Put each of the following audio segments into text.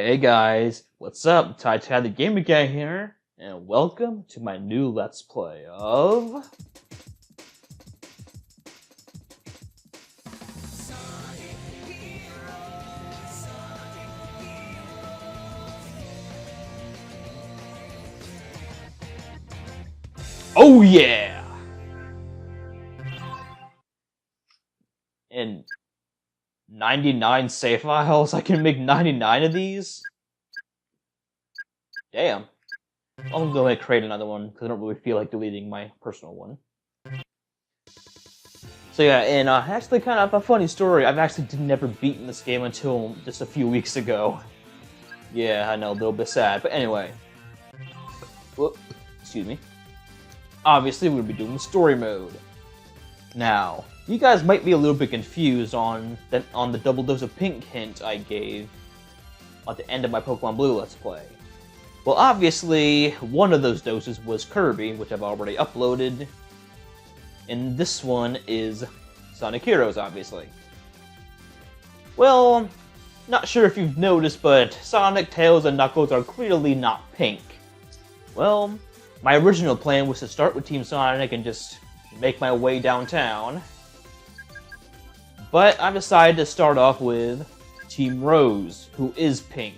Hey guys, what's up? TyTyTheGamerGuy here, and welcome to my new Let's Play of... Oh yeah! And 99 save files? I can make 99 of these? Damn. I'm gonna go ahead and create another one, because I don't really feel like deleting my personal one. So yeah, and actually kind of a funny story, I've actually never beaten this game until just a few weeks ago. Yeah, I know, a little bit sad, but anyway. Whoop, excuse me. Obviously, we're going to be doing the story mode. Now, you guys might be a little bit confused on the double dose of pink hint I gave at the end of my Pokemon Blue Let's Play. Well, obviously, one of those doses was Kirby, which I've already uploaded. And this one is Sonic Heroes, obviously. Well, not sure if you've noticed, but Sonic, Tails, and Knuckles are clearly not pink. Well, my original plan was to start with Team Sonic and just make my way downtown. But I've decided to start off with Team Rose, who is pink.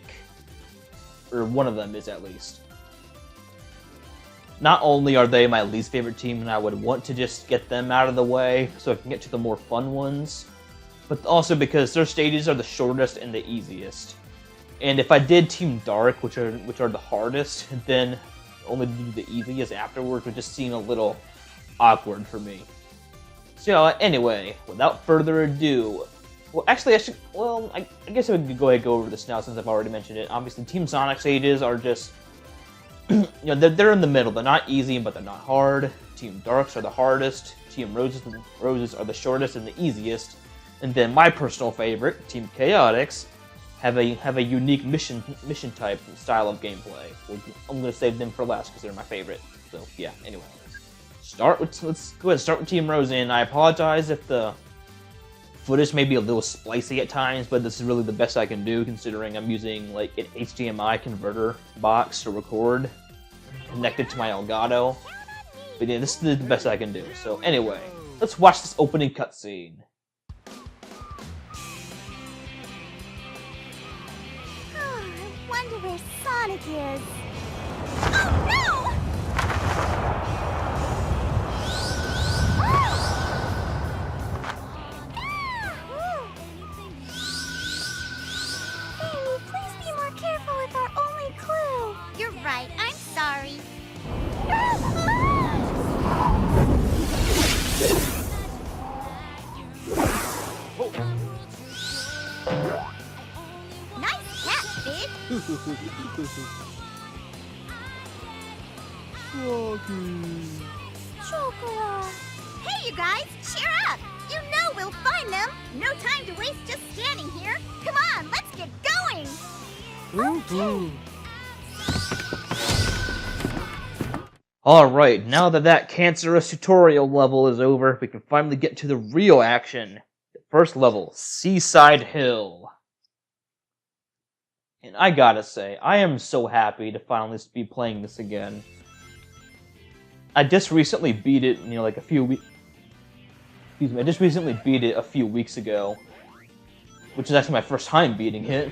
Or one of them is, at least. Not only are they my least favorite team and I would want to just get them out of the way so I can get to the more fun ones, but also because their stages are the shortest and the easiest. And if I did Team Dark, which are the hardest, then only do the easiest afterwards would just seem a little awkward for me. So anyway, without further ado, well actually I guess I would go ahead and go over this now since I've already mentioned it. Obviously Team Sonic stages are just, you know, they're in the middle. They're not easy, but they're not hard. Team Darks are the hardest. Team Roses are the shortest and the easiest. And then my personal favorite, Team Chaotix, have a unique mission type style of gameplay. I'm gonna save them for last because they're my favorite. So yeah. Anyway, let's go ahead and start with Team Rose. And I apologize if the footage may be a little splicey at times, but this is really the best I can do considering I'm using like an HDMI converter box to record connected to my Elgato. But yeah, this is the best I can do. So anyway, let's watch this opening cutscene. I wonder where Sonic is. Oh no! Amy, please be more careful with our only clue. You're right, I'm sorry. Nice catch, Big. Chocolate. Hey, you guys, cheer up! You know we'll find them. No time to waste just standing here. Come on, let's get going. Okay. Alright, now that cancerous tutorial level is over, we can finally get to the real action. The first level, Seaside Hill. And I gotta say, I am so happy to finally be playing this again. I just recently beat it, you know, like a few weeks... Excuse me, I just recently beat it a few weeks ago. Which is actually my first time beating it.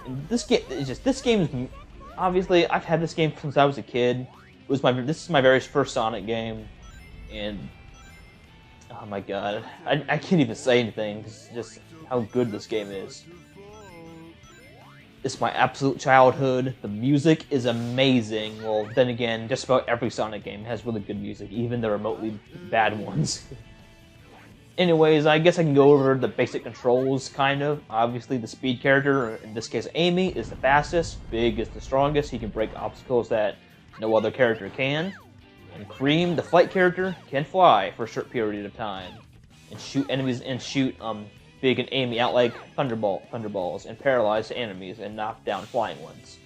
And this game is obviously, I've had this game since I was a kid. This is my very first Sonic game. And... oh my god, I can't even say anything, because just how good this game is. It's my absolute childhood. The music is amazing. Well, then again, just about every Sonic game has really good music, even the remotely bad ones. Anyways, I guess I can go over the basic controls, kind of. Obviously, the speed character, in this case Amy, is the fastest. Big is the strongest. He can break obstacles that no other character can. And Cream, the flight character, can fly for a short period of time. And shoot enemies, and shoot Big and Amy out like thunderballs, and paralyze enemies and knock down flying ones.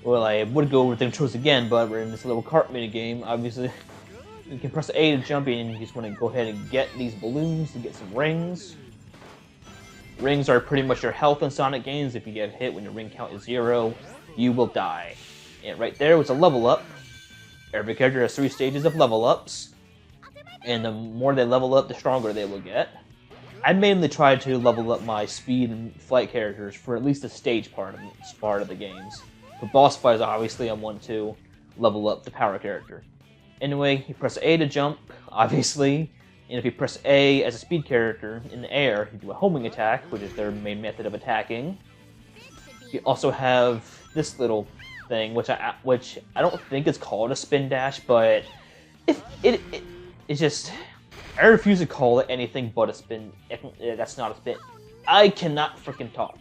Well, I would go over the controls again, but we're in this little cart minigame. Obviously, you can press A to jump in, and you just want to go ahead and get these balloons to get some rings. Rings are pretty much your health in Sonic games. If you get hit when your ring count is 0, you will die. And right there was a level up. Every character has 3 stages of level ups. And the more they level up, the stronger they will get. I mainly try to level up my speed and flight characters for at least the stage part of the games. For boss fights, obviously, I want to level up the power character. Anyway, you press A to jump, obviously, and if you press A as a speed character in the air, you do a homing attack, which is their main method of attacking. You also have this little thing, which I don't think is called a spin dash, but it's just, I refuse to call it anything but a spin. That's not a spin. I cannot freaking talk.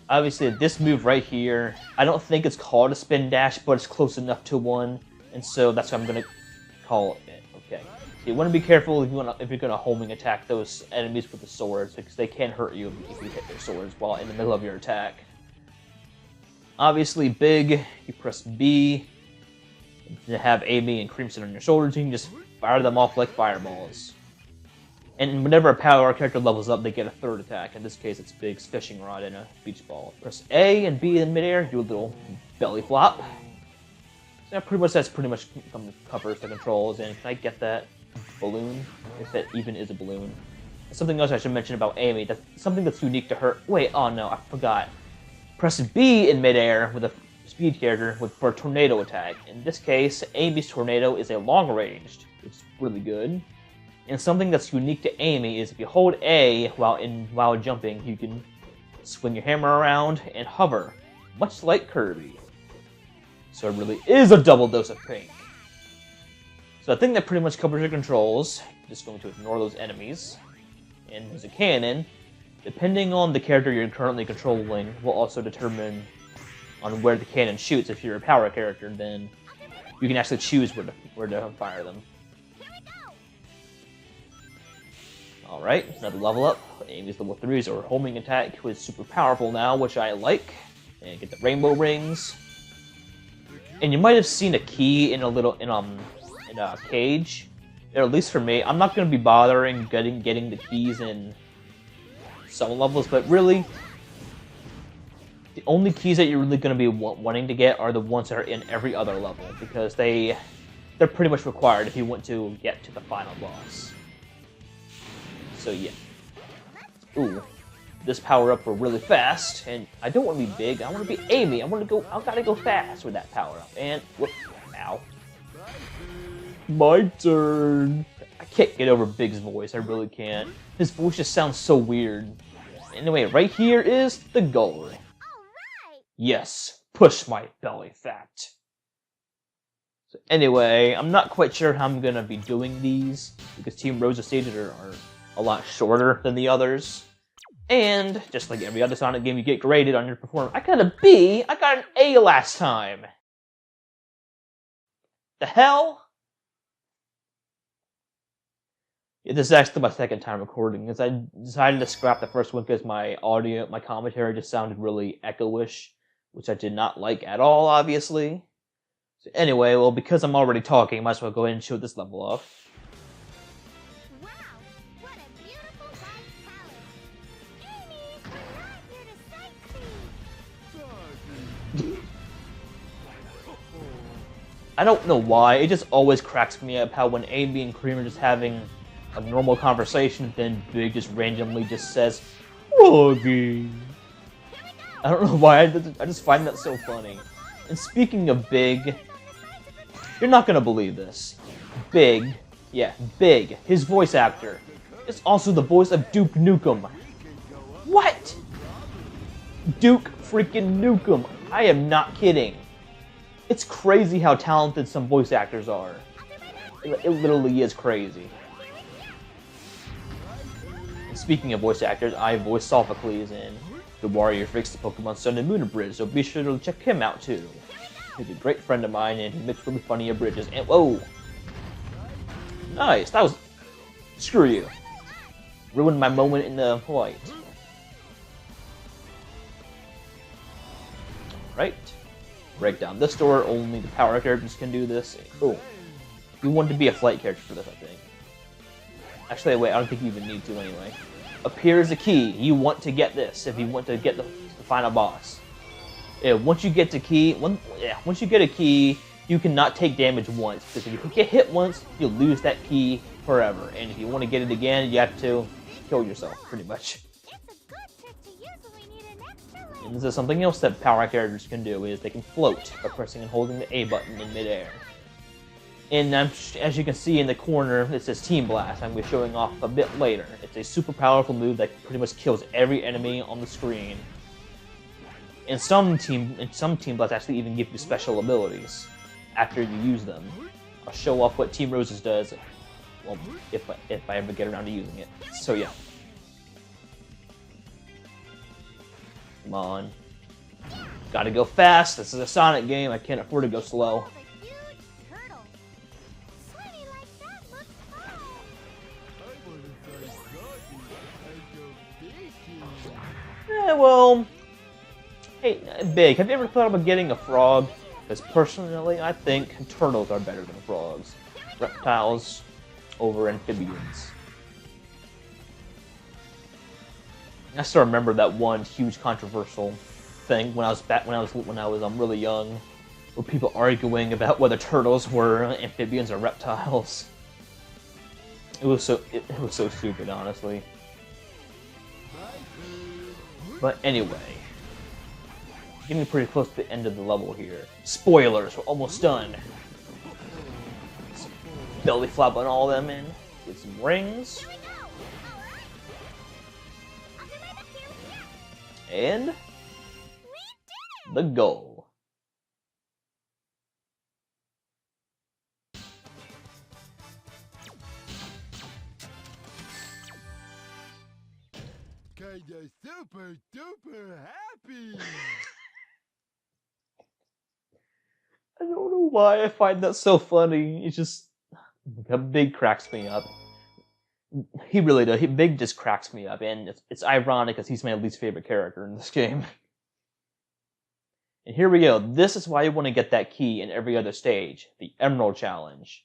Obviously, this move right here, I don't think it's called a spin dash, but it's close enough to one, and so that's what I'm gonna call it. Okay. So you want to be careful if you're gonna homing attack those enemies with the swords, because they can hurt you if you hit their swords while in the middle of your attack. Obviously, big. You press B to have Amy and Cream sit on your shoulders. You can just fire them off like fireballs. And whenever a power character levels up, they get a third attack. In this case, it's Big's fishing rod and a beach ball. Press A and B in midair, do a little belly flop. So that's pretty much covers the controls. And can I get that balloon? If that even is a balloon. Something else I should mention about Amy. That's something that's unique to her. Wait, oh no, I forgot. Press B in midair with a speed character for a tornado attack. In this case, Amy's tornado is a long-ranged. It's really good. And something that's unique to Amy is if you hold A while jumping, you can swing your hammer around and hover, much like Kirby. So it really is a double dose of pink. So I think that pretty much covers your controls. Just going to ignore those enemies. And there's a cannon. Depending on the character you're currently controlling, will also determine on where the cannon shoots. If you're a power character, then you can actually choose where to fire them. Alright, another level up. Amy's level 3 is her homing attack, who is super powerful now, which I like. And get the rainbow rings. And you might have seen a key in a cage. Or at least for me, I'm not going to be bothering getting the keys in some levels, but really, the only keys that you're really going to be wanting to get are the ones that are in every other level, because they're pretty much required if you want to get to the final boss. So yeah. Ooh. This power up for really fast, and I don't want to be big, I want to be Amy. I gotta go fast with that power up. And whoop, ow. My turn. I can't get over Big's voice, I really can't. His voice just sounds so weird. Anyway, right here is the goal. Alright. Yes, push my belly fat. So anyway, I'm not quite sure how I'm gonna be doing these, because Team Rosa stages are a lot shorter than the others. And, just like every other Sonic game, you get graded on your performance. I got a B! I got an A last time! The hell? Yeah, this is actually my second time recording, because I decided to scrap the first one because my commentary just sounded really echo-ish, which I did not like at all, obviously. So anyway, well, because I'm already talking, I might as well go ahead and show this level off. I don't know why, it just always cracks me up how when Amy and Cream are just having a normal conversation, then Big just randomly just says, Froggy. I don't know why, I just find that so funny. And speaking of Big, you're not gonna believe this. Big, his voice actor, is also the voice of Duke Nukem. What? Duke freaking Nukem. I am not kidding. It's crazy how talented some voice actors are. It literally is crazy. And speaking of voice actors, I voiced Sophocles in The Warrior Fixed Pokemon Sun and Moon Abridged, so be sure to check him out too. He's a great friend of mine and he makes really funny abridges. And whoa! Nice, that was... Screw you. Ruined my moment in the fight. Right? Break down this door, only the power characters can do this. Oh, you want to be a flight character for this, I think. Actually, wait, I don't think you even need to anyway. up here is a key. You want to get this if you want to get the final boss. Yeah, once you get a key, you cannot take damage once. Because if you get hit once, you lose that key forever. And if you want to get it again, you have to kill yourself, pretty much. And this is something else that power characters can do, is they can float by pressing and holding the A button in midair. And as you can see in the corner, it says Team Blast. I'm going to be showing off a bit later. It's a super powerful move that pretty much kills every enemy on the screen. And some Team Blasts actually even give you special abilities after you use them. I'll show off what Team Roses does, well, if I ever get around to using it. So yeah. Come on. Gotta go fast. This is a Sonic game. I can't afford to go slow. Well, hey, Big, have you ever thought about getting a frog? Because personally, I think turtles are better than frogs. Reptiles over amphibians. I still remember that one huge controversial thing when I was really young, with people arguing about whether turtles were amphibians or reptiles. It was so stupid, honestly. But anyway, getting pretty close to the end of the level here. Spoilers, we're almost done. Belly flop on all of them and get some rings. And the goal. Kinda super duper happy. I don't know why I find that so funny. It's just Big cracks me up. He really does. Big just cracks me up, and it's ironic because he's my least favorite character in this game. And here we go. This is why you want to get that key in every other stage, the Emerald Challenge.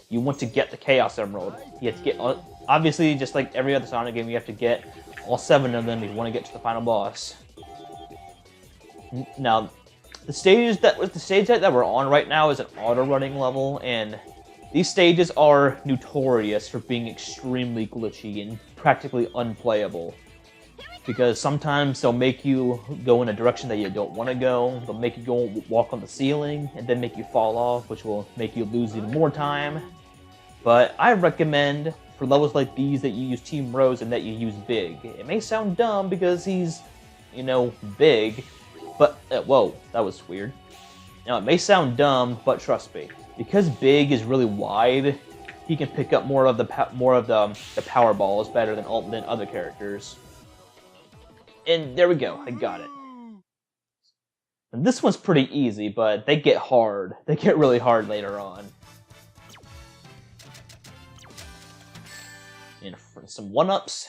You want to get the Chaos Emerald. You have to get, obviously, just like every other Sonic game, you have to get all 7 of them if you want to get to the final boss. Now, the stage that we're on right now is an auto-running level, and these stages are notorious for being extremely glitchy and practically unplayable. Because sometimes they'll make you go in a direction that you don't want to go, they'll make you go walk on the ceiling, and then make you fall off, which will make you lose even more time. But I recommend, for levels like these, that you use Team Rose and that you use Big. It may sound dumb because he's, you know, big, but, whoa, that was weird. Now, it may sound dumb, but trust me. Because Big is really wide, he can pick up more of the power balls better than other characters. And there we go, I got it. And this one's pretty easy, but they get hard. They get really hard later on. And for some 1-ups,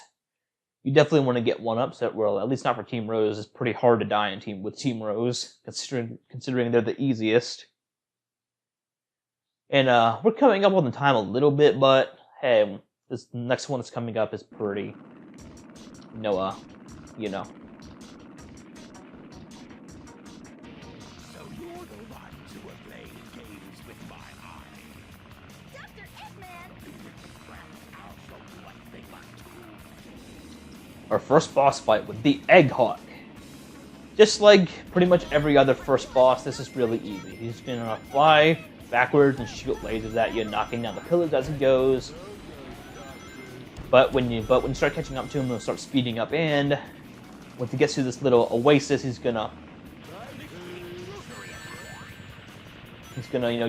you definitely want to get 1-ups that, well, at least not for Team Rose. It's pretty hard to die with Team Rose, considering they're the easiest. And we're coming up on the time a little bit, but hey, this next one that's coming up is pretty, you know. So you're the ones who are playing games with my eye. Dr. Eggman! I'll show you what they want to. Our first boss fight with the Hedgehog. Just like pretty much every other first boss, this is really easy. He's gonna fly backwards and shoot lasers at you, knocking down the pillars as he goes. But when you start catching up to him, he'll start speeding up, and once he gets to this little oasis, he's gonna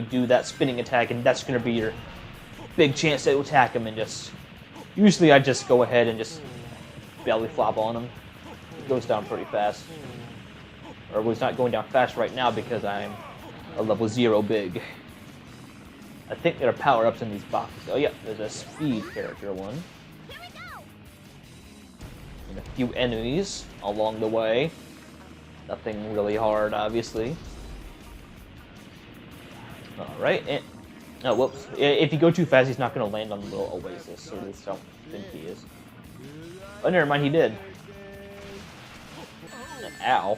do that spinning attack, and that's gonna be your big chance to attack him. And usually I just go ahead and just belly flop on him. It goes down pretty fast. Or well, it's not going down fast right now because I'm a level 0 Big. I think there are power-ups in these boxes. Oh yeah, there's a speed character one. And a few enemies along the way. Nothing really hard, obviously. Alright, and... Oh, whoops. If you go too fast, he's not going to land on the little oasis, so at least I don't think he is. Oh, never mind, he did. Ow.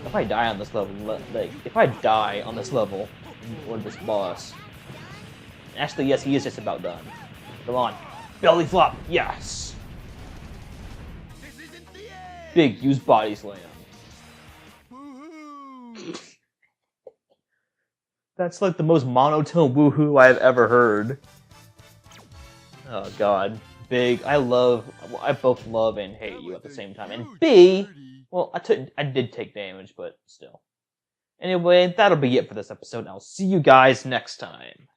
If I die on this level, if I die on this level, or this boss... Actually, yes, he is just about done. Come on. Belly flop, yes! Big, use body slam. That's like the most monotone woohoo I've ever heard. Oh god. Big, I both love and hate you at the same time. And B, well, I did take damage, but still. Anyway, that'll be it for this episode. I'll see you guys next time.